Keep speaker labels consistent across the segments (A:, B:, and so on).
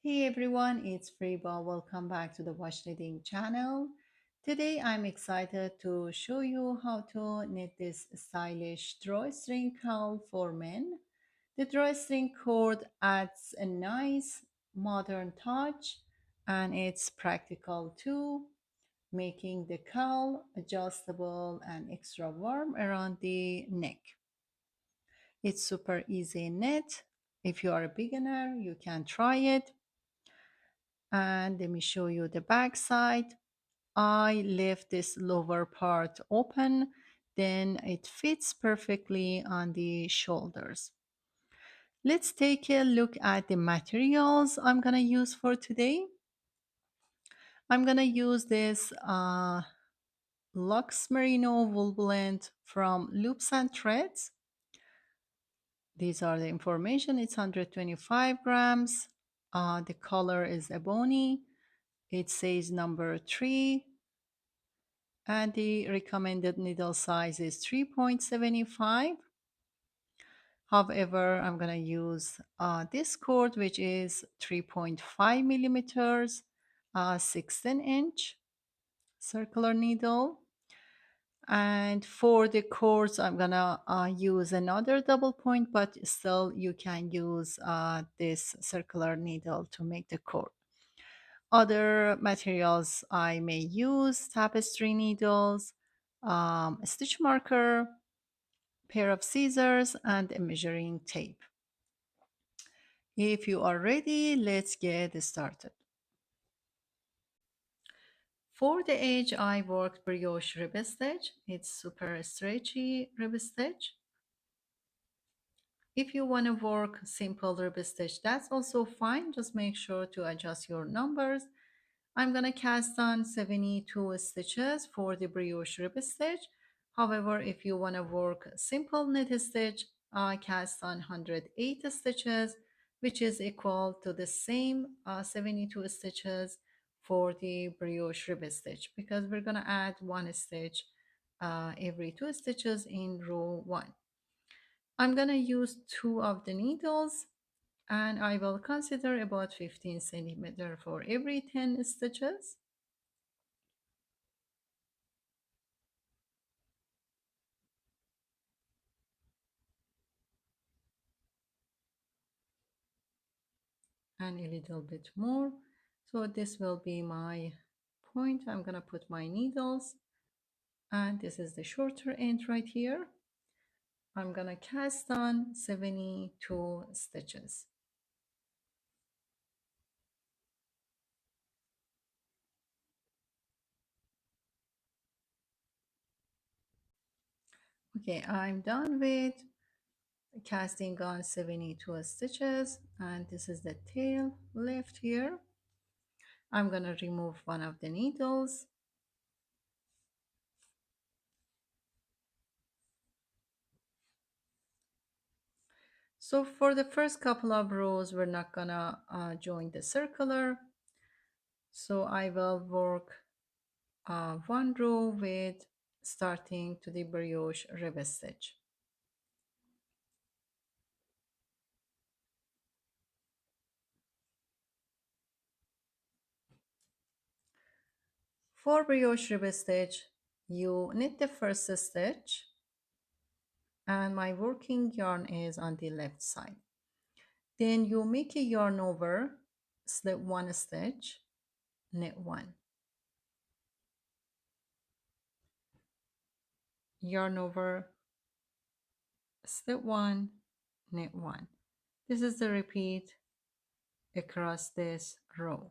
A: Hey everyone, it's Fariba. Welcome back to the Watch Knitting channel. Today I'm excited to show you how to knit this stylish drawstring cowl for men. The drawstring cord adds a nice modern touch and it's practical too, making the cowl adjustable and extra warm around the neck. It's super easy knit. If you are a beginner, you can try it. And let me show you the back side. I left this lower part open, then it fits perfectly on the shoulders. Let's take a look at the materials I'm gonna use for today. I'm gonna use this Lux Merino wool blend from Loops and Threads. These are the information. It's 125 grams. The color is ebony. It says number 3, and the recommended needle size is 3.75. However, I'm going to use this cord, which is 3.5 millimeters, 16 inch circular needle. And for the cords, I'm going to use another double point, but still you can use this circular needle to make the cord. Other materials I may use: tapestry needles, a stitch marker, pair of scissors, and a measuring tape. If you are ready, let's get started. For the edge, I worked brioche rib stitch. It's super stretchy rib stitch. If you want to work simple rib stitch, that's also fine. Just make sure to adjust your numbers. I'm going to cast on 72 stitches for the brioche rib stitch. However, if you want to work simple knit stitch, I cast on 108 stitches, which is equal to the same 72 stitches for the brioche rib stitch, because we're going to add one stitch every two stitches in row 1. I'm going to use 2 of the needles, and I will consider about 15 centimeter for every 10 stitches. And a little bit more. So this will be my point. I'm gonna put my needles, and this is the shorter end right here. I'm gonna cast on 72 stitches. Okay, I'm done with casting on 72 stitches, and this is the tail left here. I'm gonna remove one of the needles. So for the first couple of rows, we're not gonna join the circular. So I will work one row with starting to the brioche rib stitch. For brioche rib stitch, you knit the first stitch, and my working yarn is on the left side. Then you make a yarn over, slip one stitch, knit one, yarn over, slip one, knit one. This is the repeat across this row.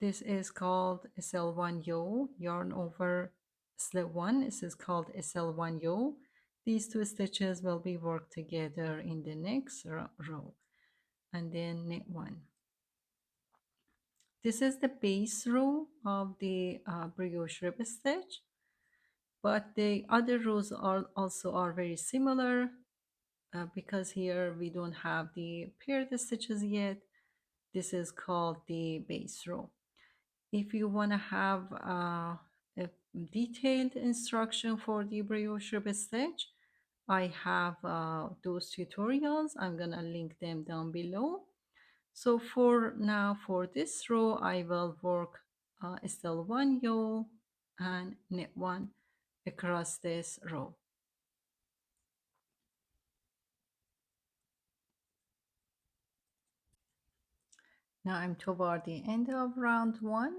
A: This is called SL1 yo, yarn over, slip one. This is called SL1 yo. These two stitches will be worked together in the next row, and then knit one. This is the base row of the brioche rib stitch, but the other rows are also very similar, because here we don't have the paired stitches yet. This is called the base row. If you want to have a detailed instruction for the brioche rib stitch, I have those tutorials. I'm gonna link them down below. So for now, for this row, I will work still one yaw and knit one across this row. Now I'm toward the end of round one,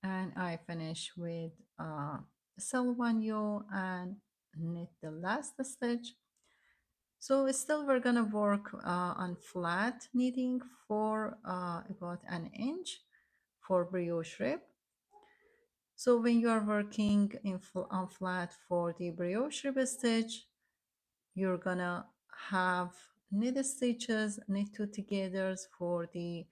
A: and I finish with still one yaw and knit the last stitch. So still we're gonna work on flat knitting for about an inch for brioche rib. So when you are working on flat for the brioche rib stitch, you're gonna have knit stitches, knit two togethers for the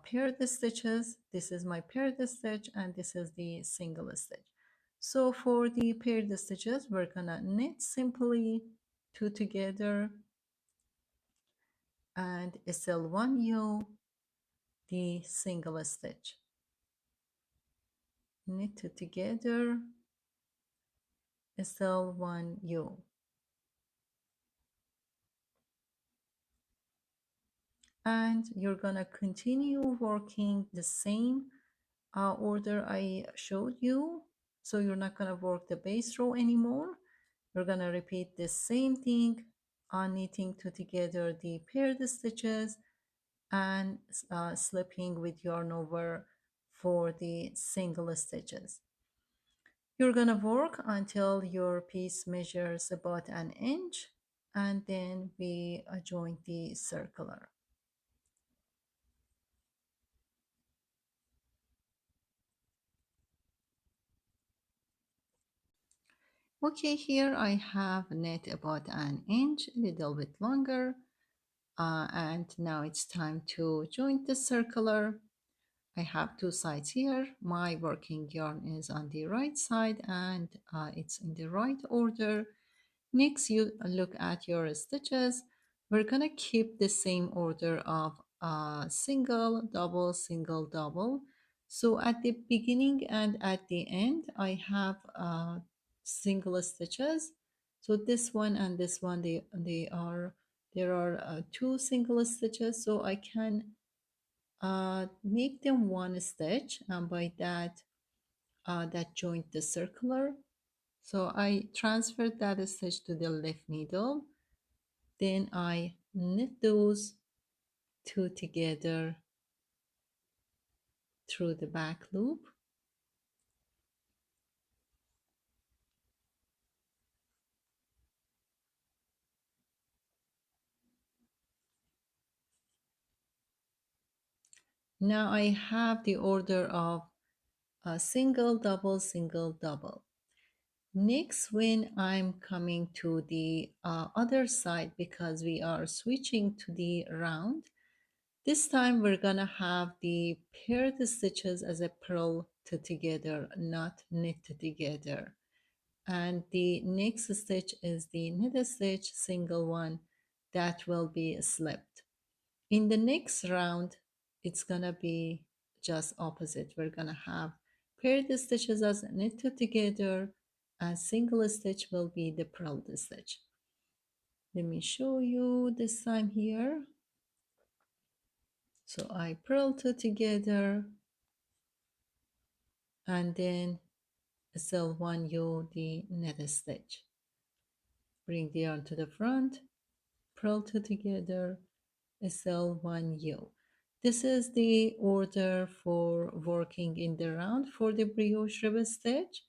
A: paired stitches. This is my paired stitch and this is the single stitch. So for the paired stitches, we're gonna knit simply two together and still one yaw, the single stitch. Knit two together, still one yaw. And you're gonna continue working the same order I showed you. So you're not gonna work the base row anymore. You're gonna repeat the same thing on knitting two together the paired stitches and slipping with yarn over for the single stitches. You're gonna work until your piece measures about an inch and then we join the circular. Okay, here I have knit about an inch, a little bit longer, and now it's time to join the circular. I have two sides here. My working yarn is on the right side and it's in the right order. Next, you look at your stitches. We're gonna keep the same order of single, double, single, double. So at the beginning and at the end, I have single stitches. So this one and this one, there are two single stitches. So I can make them one stitch, and by that, that joint the circular. So I transferred that stitch to the left needle. Then I knit those two together through the back loop. Now I have the order of a single, double, single, double. Next, when I'm coming to the other side, because we are switching to the round, this time we're gonna have the paired stitches as a purl together, not knit together. And the next stitch is the knit stitch, single one, that will be slipped. In the next round, it's gonna be just opposite. We're gonna have paired stitches as knit together, and single stitch will be the purled stitch. Let me show you this time here. So I purl two together and then still one yaw the net stitch. Bring the yarn to the front, purl two together, still one yaw. This is the order for working in the round for the brioche rib stitch.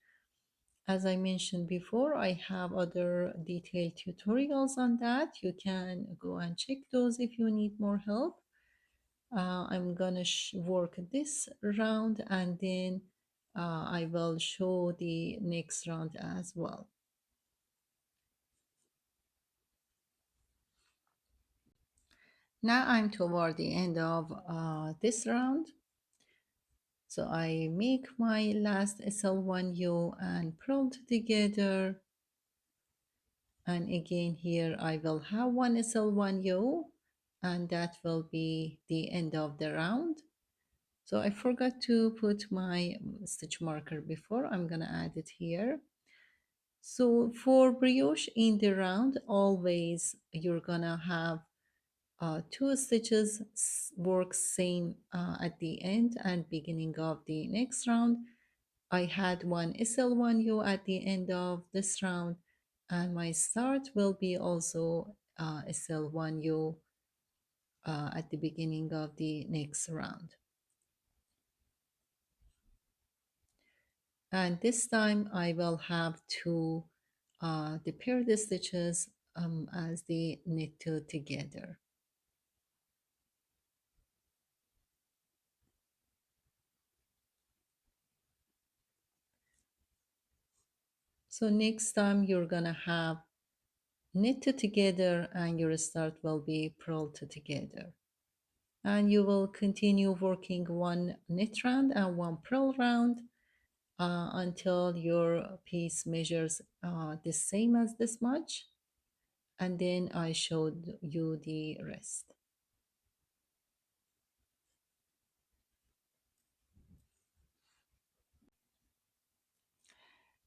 A: As I mentioned before, I have other detailed tutorials on that. You can go and check those if you need more help. I'm gonna work this round and then I will show the next round as well. Now I'm toward the end of this round. So I make my last SL1 yaw and purl together. And again here I will have one SL1 yaw and that will be the end of the round. So I forgot to put my stitch marker before. I'm gonna add it here. So for brioche in the round, always you're gonna have two stitches work same at the end and beginning of the next round. I had one SL1U at the end of this round, and my start will be also SL1U at the beginning of the next round. And this time I will have to pair the stitches as they knit two together. So next time you're gonna have knit two together and your start will be purl two together. And you will continue working one knit round and one purl round until your piece measures the same as this much. And then I showed you the rest.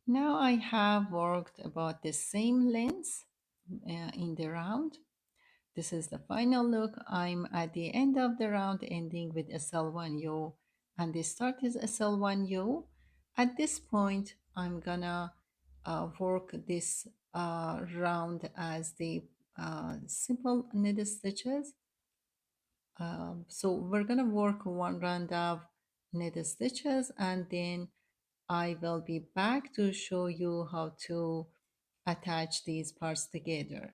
A: Now I have worked about the same length in the round. This is the final look. I'm at the end of the round ending with SL1U and the start is SL1U. At this point, I'm gonna work this round as the simple knit stitches. So we're gonna work one round of knit stitches and then I will be back to show you how to attach these parts together.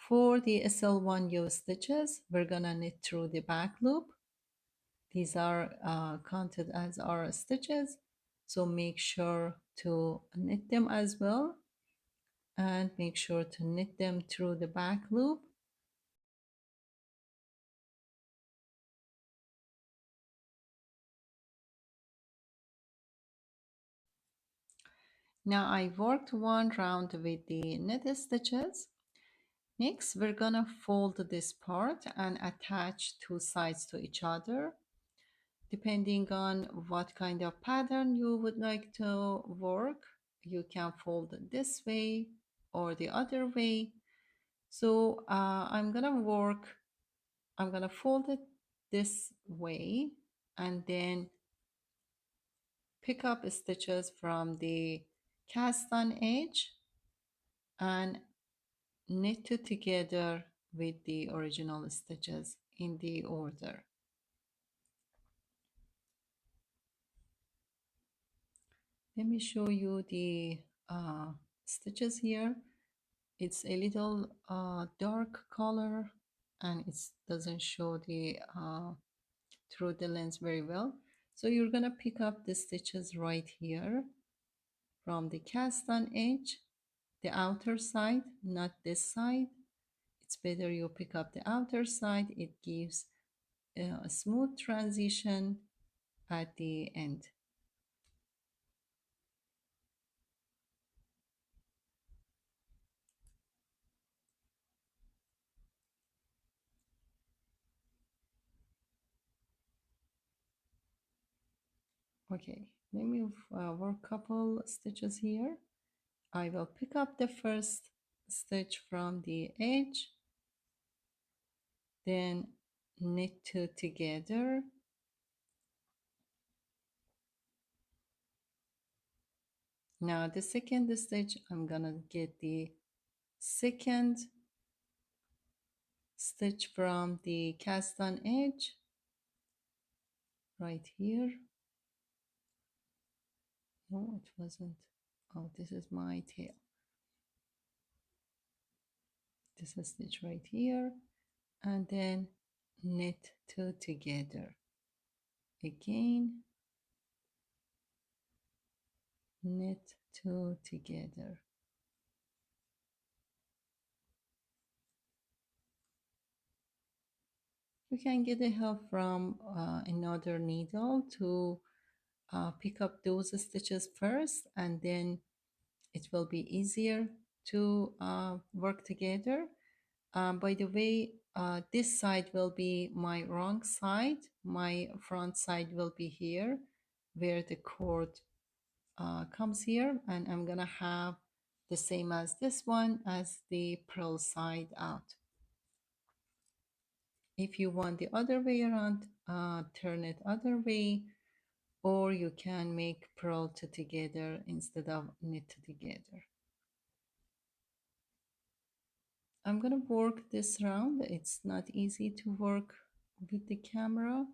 A: For the SL1U stitches, we're gonna knit through the back loop. These are counted as our stitches, so make sure to knit them as well and make sure to knit them through the back loop. Now I worked one round with the knit stitches. Next, we're gonna fold this part and attach two sides to each other. Depending on what kind of pattern you would like to work, you can fold it this way or the other way. So I'm gonna fold it this way and then pick up stitches from the cast on edge and knit it together with the original stitches in the order. Let me show you the stitches here. It's a little dark color and it doesn't show the through the lens very well. So you're gonna pick up the stitches right here from the cast on edge, the outer side, not this side. It's better you pick up the outer side. It gives a smooth transition at the end. Okay, let me work couple stitches here. I will pick up the first stitch from the edge, then knit two together. Now the second stitch, I'm gonna get the second stitch from the cast on edge right here. No, it wasn't. Oh, this is my tail. This is stitch right here, and then knit two together. Again, knit two together. You can get the help from another needle to pick up those stitches first, and then it will be easier to work together. By the way, this side will be my wrong side. My front side will be here where the cord comes here, and I'm gonna have the same as this one as the pearl side out. If you want the other way around, turn it other way, or you can make pearl together instead of knit together. I'm gonna work this round. It's not easy to work with the camera,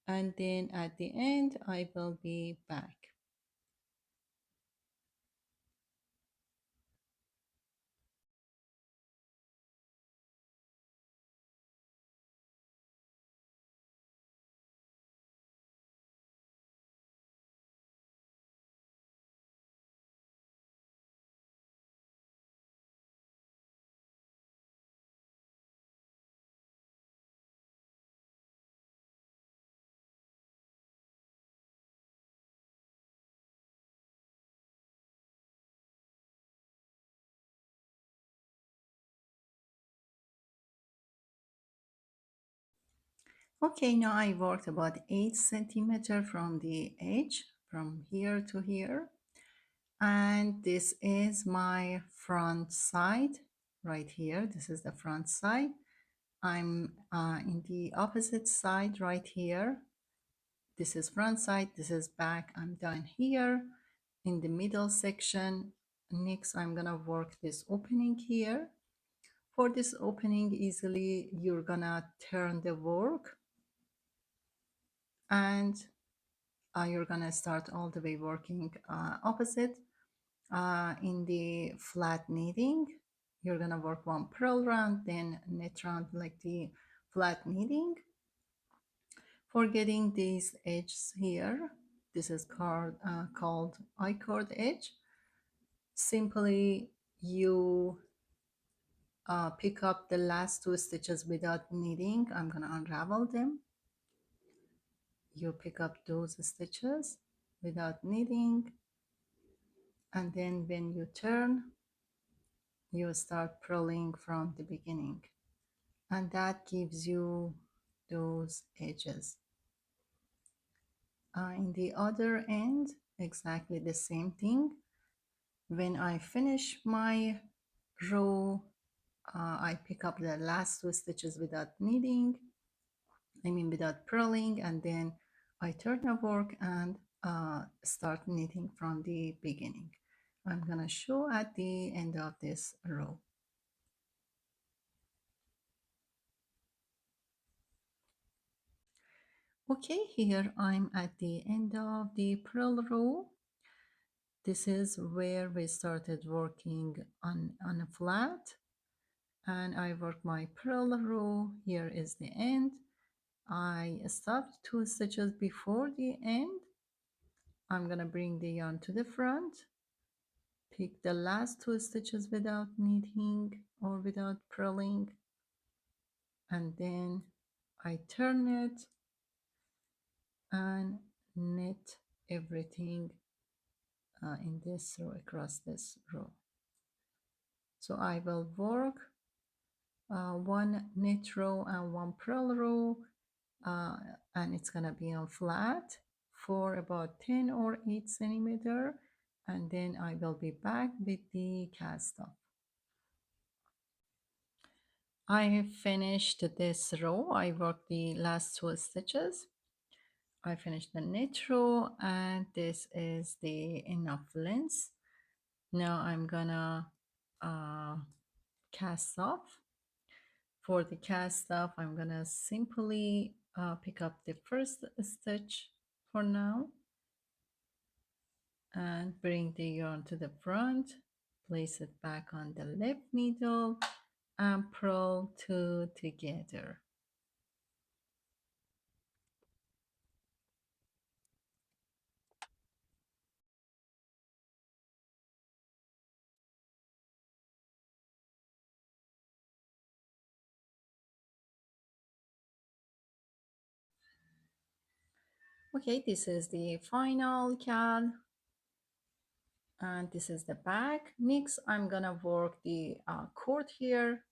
A: and then at the end I will be back. Okay, now I worked about 8 centimeter from the edge, from here to here. And this is my front side right here. This is the front side. I'm in the opposite side right here. This is front side, this is back. I'm down here in the middle section. Next, I'm gonna work this opening here. For this opening, easily you're gonna turn the work, and you're gonna start all the way working opposite. In the flat knitting, you're gonna work one purl round, then knit round like the flat knitting. For getting these edges here, this is called I-cord edge. Simply you pick up the last 2 stitches without knitting. I'm gonna unravel them. You pick up those stitches without knitting, and then when you turn, you start purling from the beginning, and that gives you those edges. In the other end, exactly the same thing. When I finish my row, I pick up the last 2 stitches without knitting, without purling, and then I turn the work and start knitting from the beginning. I'm gonna show at the end of this row. Okay, here I'm at the end of the purl row. This is where we started working on a flat, and I work my purl row. Here is the end. I stopped 2 stitches before the end. I'm gonna bring the yarn to the front, pick the last 2 stitches without knitting or without purling, and then I turn it and knit everything in this row, across this row. So I will work one knit row and one purl row, and it's gonna be on flat for about 10 or 8 centimeter, and then I will be back with the cast off. I have finished this row. I worked the last 2 stitches. I finished the knit row, and this is the enough length. Now I'm gonna cast off. For the cast off, I'm gonna simply pick up the first stitch for now and bring the yarn to the front, place it back on the left needle, and purl 2 together. Okay, this is the final cal, and this is the back. Next, I'm gonna work the cord here.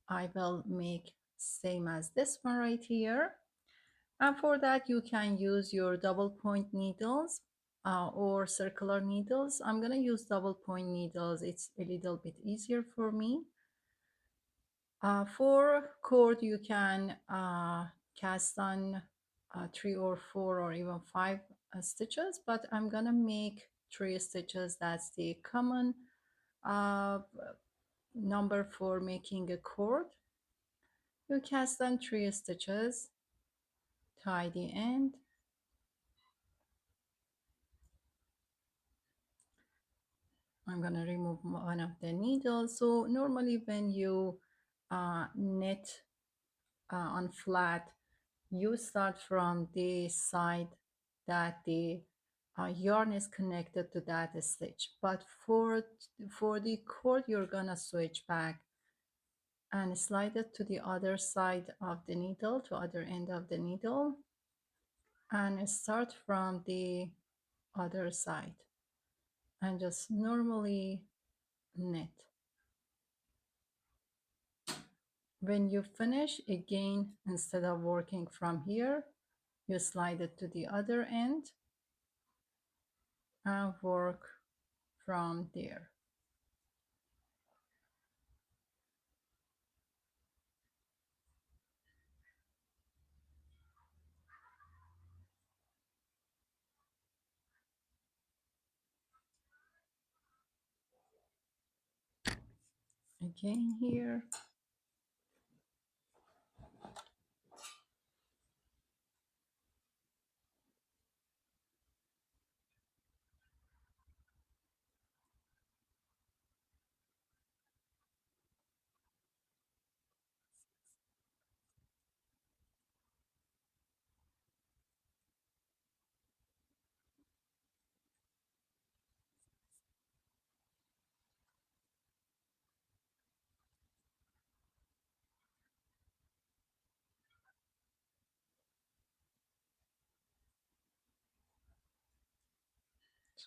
A: I will make same as this one right here. And for that, you can use your double point needles or circular needles. I'm gonna use double point needles. It's a little bit easier for me. For cord, you can cast on 3 or 4 or even 5 stitches, but I'm gonna make 3 stitches. That's the common uh, number for making a cord. You cast on 3 stitches, tie the end. I'm gonna remove one of the needles. So normally when you knit on flat, you start from the side that the yarn is connected to that stitch. But for the cord, you're gonna switch back and slide it to the other side of the needle, to other end of the needle, and start from the other side and just normally knit. When you finish, again, instead of working from here, you slide it to the other end and work from there. Again here.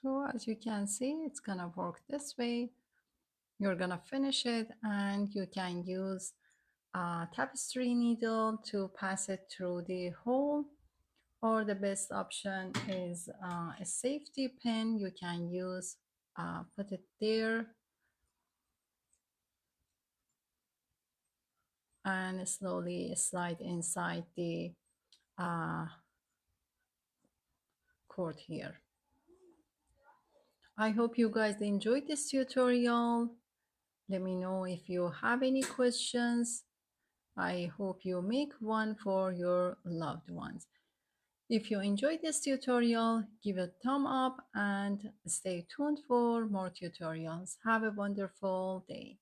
A: So as you can see, it's gonna work this way. You're gonna finish it and you can use a tapestry needle to pass it through the hole, or the best option is a safety pin. You can use, put it there and slowly slide inside the uh, cord here. I hope you guys enjoyed this tutorial. Let me know if you have any questions. I hope you make one for your loved ones. If you enjoyed this tutorial, give it a thumb up and stay tuned for more tutorials. Have a wonderful day.